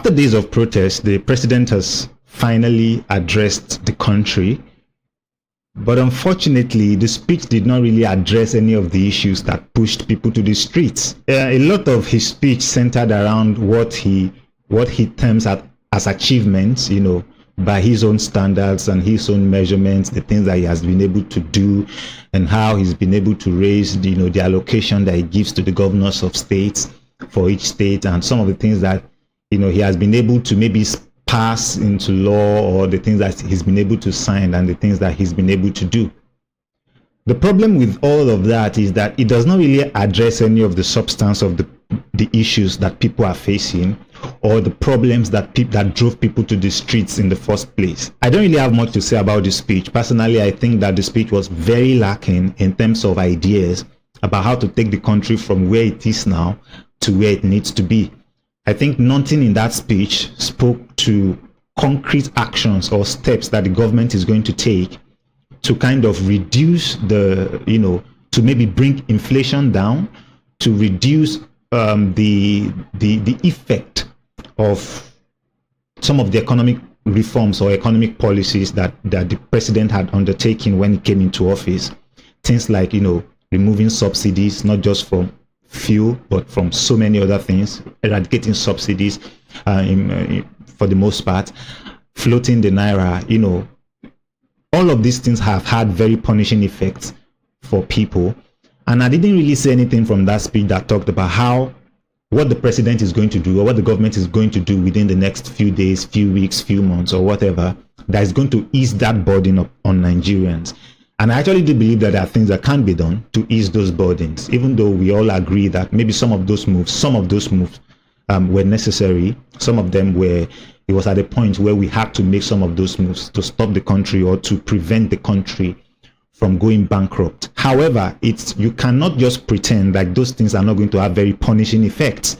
After days of protest, the president has finally addressed the country. But unfortunately, the speech did not really address any of the issues that pushed people to the streets. A lot of his speech centered around what he terms as achievements, by his own standards and his own measurements, the things that he has been able to do, and how he's been able to raise, the allocation that he gives to the governors of states for each state, and some of the things that, he has been able to maybe pass into law, or the things that he's been able to sign and the things that he's been able to do. The problem with all of that is that it does not really address any of the substance of the issues that people are facing, or the problems that drove people to the streets in the first place. I don't really have much to say about the speech. Personally, I think that the speech was very lacking in terms of ideas about how to take the country from where it is now to where it needs to be. I think nothing in that speech spoke to concrete actions or steps that the government is going to take to kind of reduce to maybe bring inflation down, to reduce the effect of some of the economic reforms or economic policies that the president had undertaken when he came into office. Things like, removing subsidies, not just from fuel, but from so many other things, eradicating subsidies for the most part, floating the naira, all of these things have had very punishing effects for people. And I didn't really say anything from that speech that talked about what the president is going to do, or what the government is going to do within the next few days, few weeks, few months, or whatever, that is going to ease that burden up on Nigerians. And I actually do believe that there are things that can be done to ease those burdens, even though we all agree that maybe some of those moves were necessary. Some of them it was at a point where we had to make some of those moves to stop the country or to prevent the country from going bankrupt. However, you cannot just pretend like those things are not going to have very punishing effects.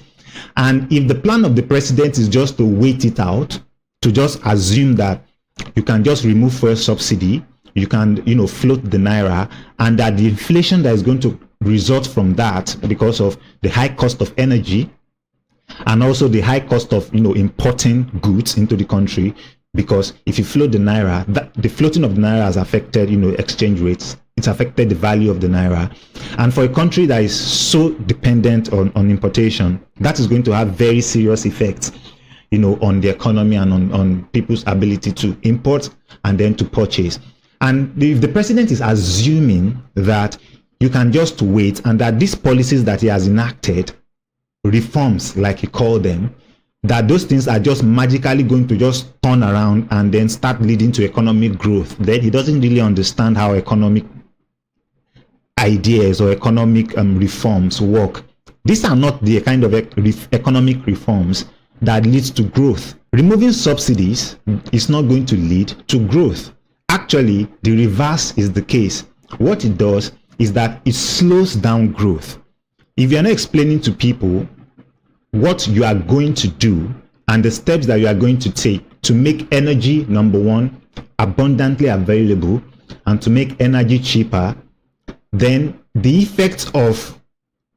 And if the plan of the president is just to wait it out, to just assume that you can just remove fuel subsidy, you can, float the naira, and that the inflation that is going to result from that, because of the high cost of energy and also the high cost of, importing goods into the country, because if you float the naira, the floating of the naira has affected, exchange rates. It's affected the value of the naira. And for a country that is so dependent on importation, that is going to have very serious effects, on the economy and on people's ability to import and then to purchase. And if the president is assuming that you can just wait, and that these policies that he has enacted, reforms like he called them, that those things are just magically going to just turn around and then start leading to economic growth, then he doesn't really understand how economic ideas or economic reforms work. These are not the kind of economic reforms that leads to growth. Removing subsidies is not going to lead to growth. Actually, the reverse is the case. What it does is that it slows down growth. If you're not explaining to people what you are going to do and the steps that you are going to take to make energy, number one, abundantly available, and to make energy cheaper, then the effects of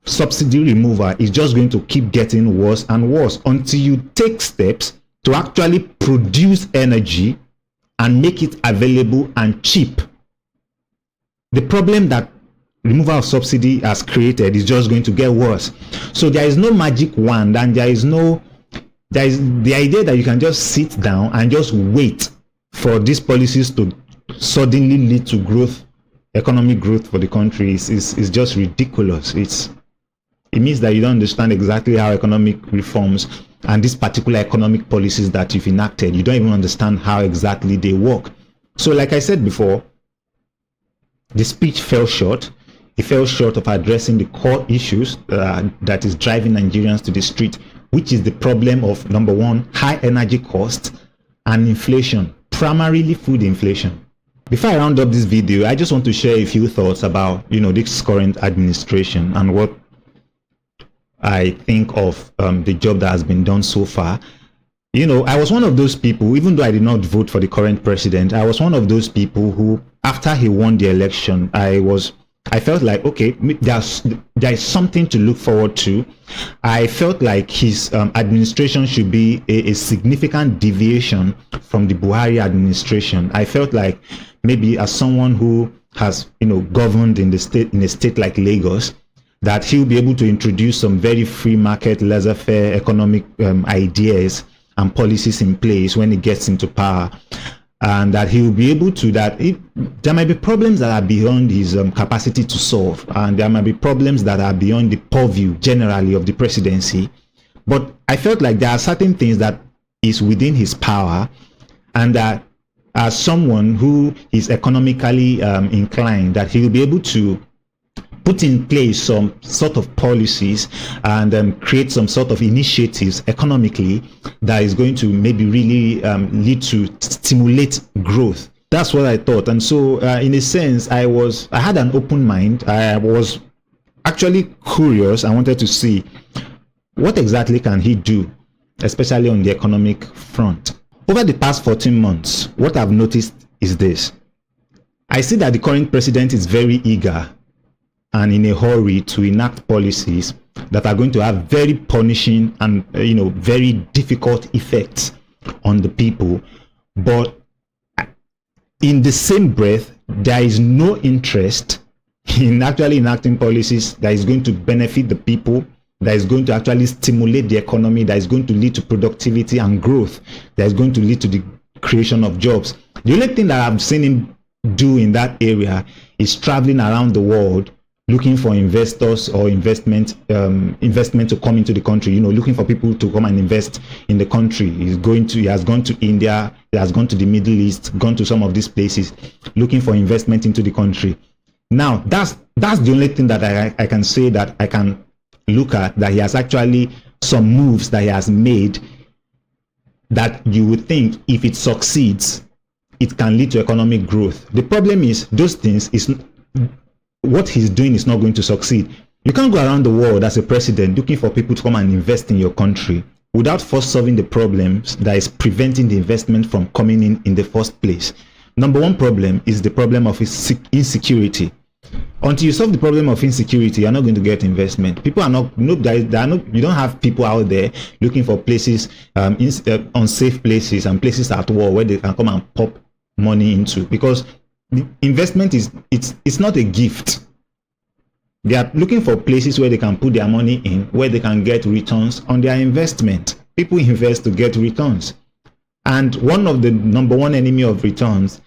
subsidy removal is just going to keep getting worse and worse until you take steps to actually produce energy and make it available and cheap. The problem that removal of subsidy has created is just going to get worse. So there is no magic wand, and there is the idea that you can just sit down and just wait for these policies to suddenly lead to growth, economic growth for the country is just ridiculous. It means that you don't understand exactly how economic reforms and these particular economic policies that you've enacted, you don't even understand how exactly they work. So like I said before, the speech fell short. It fell short of addressing the core issues that is driving Nigerians to the street, which is the problem of, number one, high energy costs and inflation, primarily food inflation. Before I round up this video, I just want to share a few thoughts about, this current administration and what I think of the job that has been done so far. I was one of those people, even though I did not vote for the current president, I was one of those people who, after he won the election, I was I felt like, okay, there is something to look forward to. I felt like his administration should be a significant deviation from the Buhari administration. I felt like maybe as someone who has, governed in a state like Lagos, that he'll be able to introduce some very free market, laissez-faire economic ideas and policies in place when he gets into power, and that he will be able to, there might be problems that are beyond his capacity to solve, and there might be problems that are beyond the purview generally of the presidency. But I felt like there are certain things that is within his power, and that as someone who is economically inclined, that he will be able to put in place some sort of policies and create some sort of initiatives economically that is going to maybe really lead to stimulate growth. That's what I thought. And so in a sense, I had an open mind. I was actually curious. I wanted to see what exactly can he do, especially on the economic front. Over the past 14 months, what I've noticed is this. I see that the current president is very eager and in a hurry to enact policies that are going to have very punishing and very difficult effects on the people. But in the same breath, there is no interest in actually enacting policies that is going to benefit the people, that is going to actually stimulate the economy, that is going to lead to productivity and growth, that is going to lead to the creation of jobs. The only thing that I've seen him do in that area is traveling around the world looking for investors or investment to come into the country, looking for people to come and invest in the country. He has gone to India, he has gone to the Middle East, gone to some of these places, looking for investment into the country. Now, that's the only thing that I can say that I can look at, that he has actually some moves that he has made that you would think if it succeeds, it can lead to economic growth. The problem is those things what he's doing is not going to succeed. You can't go around the world as a president looking for people to come and invest in your country without first solving the problems that is preventing the investment from coming in the first place. Number one problem is the problem of insecurity. Until you solve the problem of insecurity, you're not going to get investment. People are not, you don't have people out there looking for places, unsafe places and places at war where they can come and pop money into, because the investment it's not a gift. They are looking for places where they can put their money in, where they can get returns on their investment. People invest to get returns, and one of the number one enemy of returns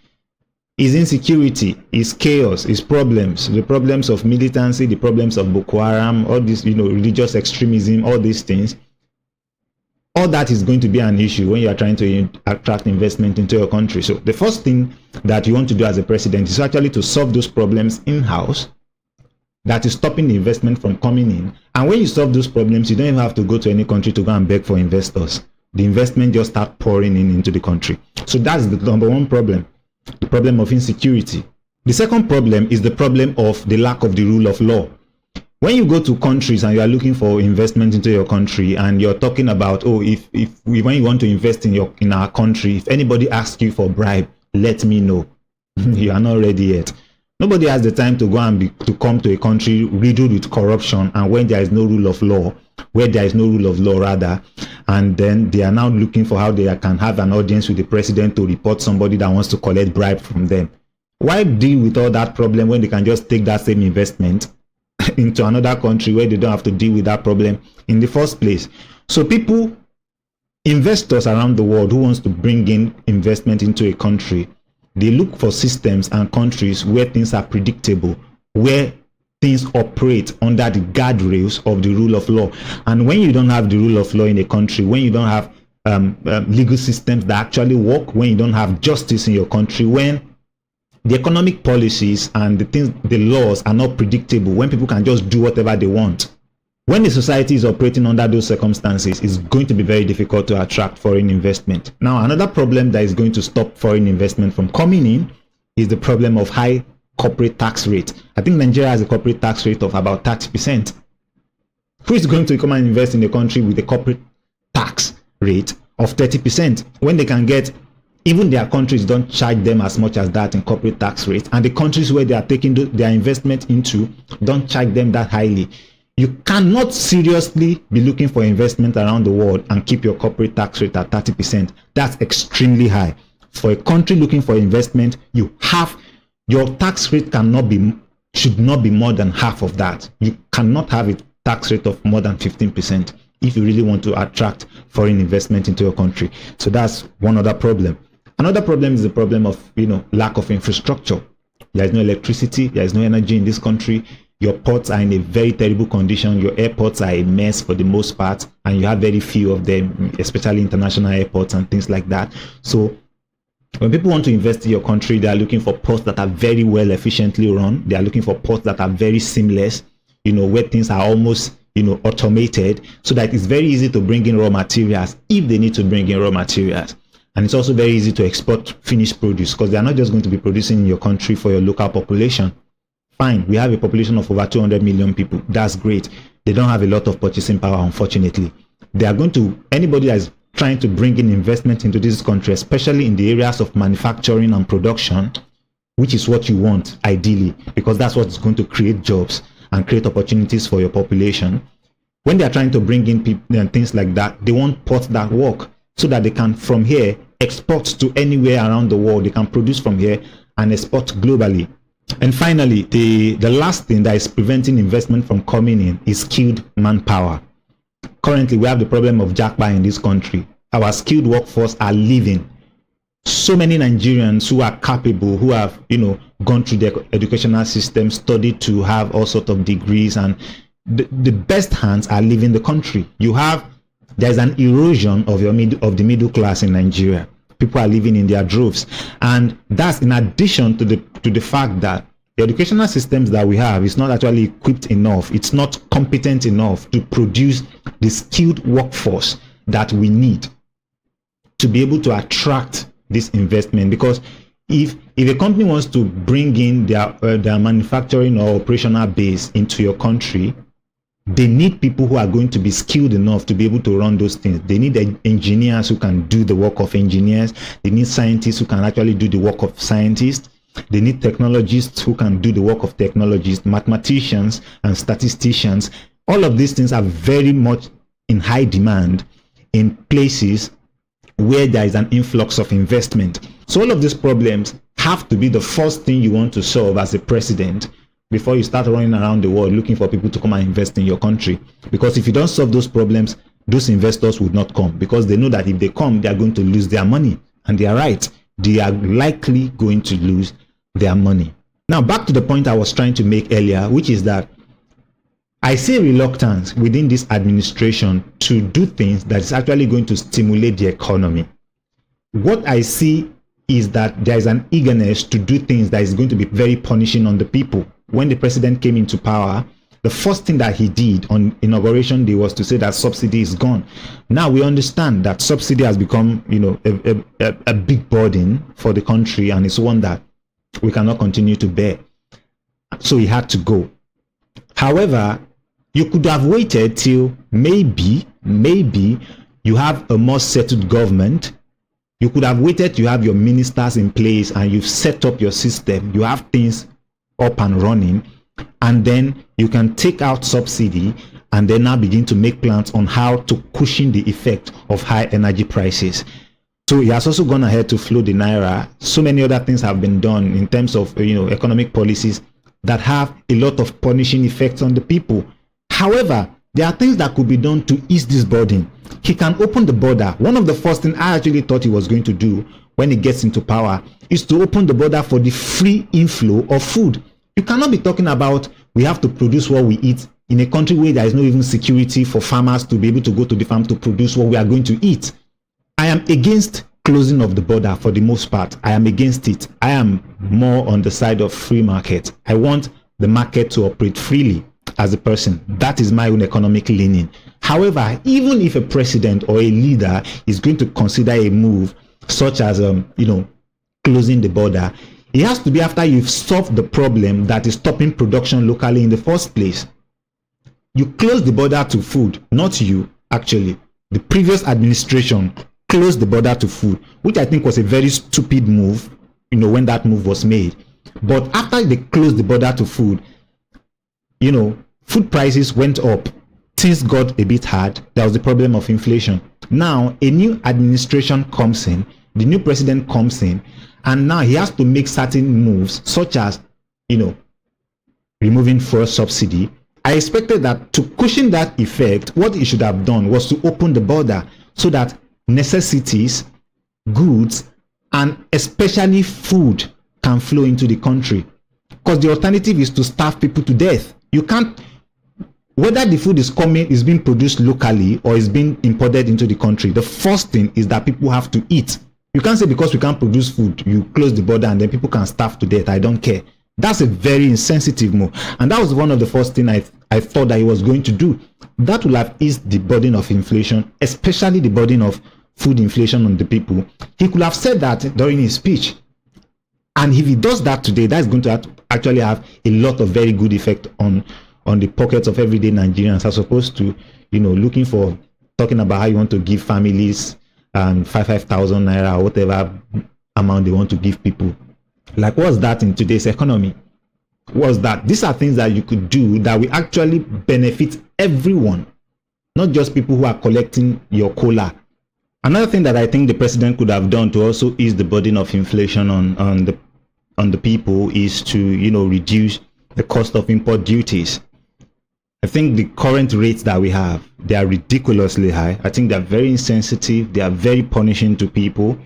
is insecurity, is chaos, is problems, the problems of militancy, the problems of Boko Haram, all this, religious extremism, all these things. All that is going to be an issue when you are trying to attract investment into your country. So the first thing that you want to do as a president is actually to solve those problems in-house that is stopping the investment from coming in. And when you solve those problems, you don't even have to go to any country to go and beg for investors. The investment just start pouring into the country. So that's the number one problem, the problem of insecurity. The second problem is the problem of the lack of the rule of law. When you go to countries and you are looking for investment into your country, and you're talking about, when you want to invest in our country, if anybody asks you for bribe, let me know. You are not ready yet. Nobody has the time to go and to come to a country riddled with corruption, and when there is no rule of law, and then they are now looking for how they can have an audience with the president to report somebody that wants to collect bribe from them. Why deal with all that problem when they can just take that same investment into another country where they don't have to deal with that problem in the first place? So investors around the world who wants to bring in investment into a country, they look for systems and countries where things are predictable, where things operate under the guardrails of the rule of law. And when you don't have the rule of law in a country, when you don't have legal systems that actually work, when you don't have justice in your country, when the economic policies and the laws are not predictable, when people can just do whatever they want, when the society is operating under those circumstances, it's going to be very difficult to attract foreign investment. Now, another problem that is going to stop foreign investment from coming in is the problem of high corporate tax rate. I think Nigeria has a corporate tax rate of about 30%. Who is going to come and invest in a country with a corporate tax rate of 30% when they can get Even their countries don't charge them as much as that in corporate tax rates, and the countries where they are taking their investment into don't charge them that highly. You cannot seriously be looking for investment around the world and keep your corporate tax rate at 30%. That's extremely high. For a country looking for investment, your tax rate should not be more than half of that. You cannot have a tax rate of more than 15% if you really want to attract foreign investment into your country. So that's one other problem. Another problem is the problem of lack of infrastructure. There is no electricity, there is no energy in this country. Your ports are in a very terrible condition. Your airports are a mess for the most part, and you have very few of them, especially international airports and things like that. So when people want to invest in your country, they are looking for ports that are very well efficiently run. They are looking for ports that are very seamless, where things are almost automated, so that it's very easy to bring in raw materials if they need to bring in raw materials. And it's also very easy to export finished produce, because they are not just going to be producing in your country for your local population. Fine, we have a population of over 200 million people. That's great. They don't have a lot of purchasing power, unfortunately. Anybody that is trying to bring in investment into this country, especially in the areas of manufacturing and production, which is what you want ideally, because that's what's going to create jobs and create opportunities for your population. When they are trying to bring in people and things like that, they want ports that work so that they can from here export to anywhere around the world. They can produce from here and export globally. And finally, the last thing that is preventing investment from coming in is skilled manpower. Currently, we have the problem of japa in this country. Our skilled workforce are leaving. So many Nigerians who are capable, who have gone through the educational system, studied to have all sorts of degrees, and the best hands are leaving the country. There's an erosion of the middle class in Nigeria. People are living in their droves, and that's in addition to the fact that the educational systems that we have is not actually equipped enough. It's not competent enough to produce the skilled workforce that we need to be able to attract this investment. Because if a company wants to bring in their manufacturing or operational base into your country, they need people who are going to be skilled enough to be able to run those things. They need engineers who can do the work of engineers. They need scientists who can actually do the work of scientists. They need technologists who can do the work of technologists, mathematicians and statisticians. All of these things are very much in high demand in places where there is an influx of investment. So all of these problems have to be the first thing you want to solve as a president before you start running around the world looking for people to come and invest in your country. Because if you don't solve those problems, those investors would not come, because they know that if they come, they are going to lose their money. And they are right. They are likely going to lose their money. Now, back to the point I was trying to make earlier, which is that I see reluctance within this administration to do things that is actually going to stimulate the economy. What I see is that there is an eagerness to do things that is going to be very punishing on the people. When the president came into power, the first thing that he did on inauguration day was to say that subsidy is gone. Now we understand that subsidy has become, a big burden for the country, and it's one that we cannot continue to bear. So he had to go. However, you could have waited till maybe you have a more settled government. You could have waited to have your ministers in place and you've set up your system. You have things up and running, and then you can take out subsidy and then now begin to make plans on how to cushion the effect of high energy prices. So he has also gone ahead to float the naira. So many other things have been done in terms of economic policies that have a lot of punishing effects on the people. However, there are things that could be done to ease this burden. He can open the border. One of the first things I actually thought he was going to do when he gets into power is to open the border for the free inflow of food. You cannot be talking about we have to produce what we eat in a country where there is no even security for farmers to be able to go to the farm to produce what we are going to eat. I am against closing of the border for the most part. I am against it. I am more on the side of free market. I want the market to operate freely as a person. That is my own economic leaning. However, even if a president or a leader is going to consider a move such as closing the border, it has to be after you've solved the problem that is stopping production locally in the first place. You close the border to food, not you, actually. The previous administration close the border to food, which I think was a very stupid move, when that move was made. But after they closed the border to food, food prices went up. Things got a bit hard. There was the problem of inflation. Now, a new administration comes in, the new president comes in, and now he has to make certain moves, such as, removing fuel subsidy. I expected that to cushion that effect, what he should have done was to open the border so that necessities, goods, and especially food can flow into the country. Because the alternative is to starve people to death. You can't, whether the food is being produced locally or is being imported into the country, the first thing is that people have to eat. You can't say because we can't produce food, you close the border and then people can starve to death. I don't care. That's a very insensitive move. And that was one of the first things I thought that he was going to do. That will have eased the burden of inflation, especially the burden of food inflation on the people. He could have said that during his speech. And if he does that today, that's going to actually have a lot of very good effect on the pockets of everyday Nigerians, as opposed to, talking about how you want to give families 5,000 naira or whatever amount they want to give people. Like, what's that in today's economy? What's that? These are things that you could do that will actually benefit everyone, not just people who are collecting your cola. Another thing that I think the president could have done to also ease the burden of inflation on the people is to, reduce the cost of import duties. I think the current rates that we have, they are ridiculously high. I think they're very insensitive. They are very punishing to people.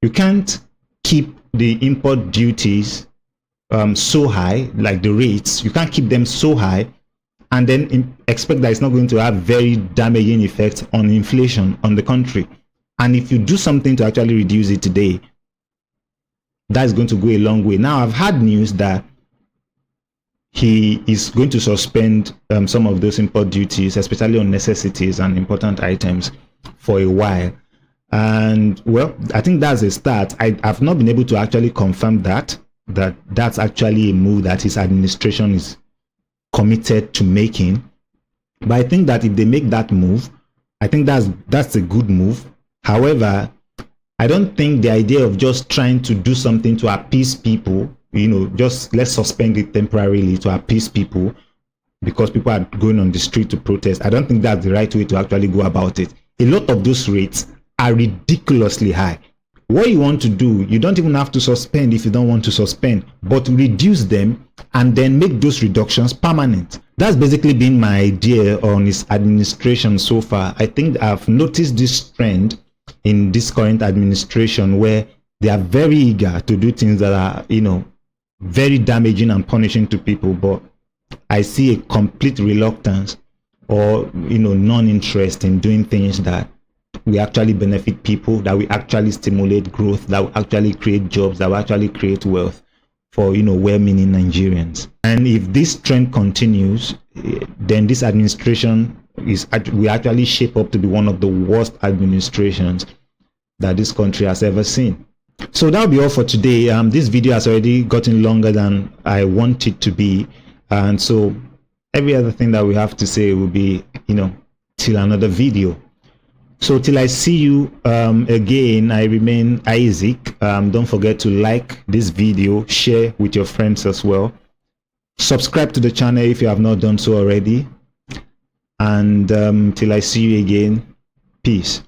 You can't keep the import duties so high, like the rates. You can't keep them so high and then expect that it's not going to have very damaging effects on inflation on the country. And if you do something to actually reduce it today, that's going to go a long way. Now, I've had news that he is going to suspend some of those import duties, especially on necessities and important items, for a while. And well, I think that's a start. I've not been able to actually confirm that's actually a move that his administration is committed to making. But I think that if they make that move, I think that's a good move. However, I don't think the idea of just trying to do something to appease people, just let's suspend it temporarily to appease people because people are going on the street to protest. I don't think that's the right way to actually go about it. A lot of those rates are ridiculously high. What you want to do, you don't even have to suspend if you don't want to suspend, but reduce them and then make those reductions permanent. That's basically been my idea on his administration so far. I think I've noticed this trend in this current administration where they are very eager to do things that are, very damaging and punishing to people, but I see a complete reluctance or, non-interest in doing things that will actually benefit people, that will actually stimulate growth, that will actually create jobs, that will actually create wealth for, well-meaning Nigerians. And if this trend continues, then this administration will actually shape up to be one of the worst administrations that this country has ever seen. So that'll be all for today. This video has already gotten longer than I want it to be, and so every other thing that we have to say will be, till another video. So till I see you again, I remain Isaac. Don't forget to like this video, share with your friends as well, subscribe to the channel if you have not done so already, and till I see you again, peace.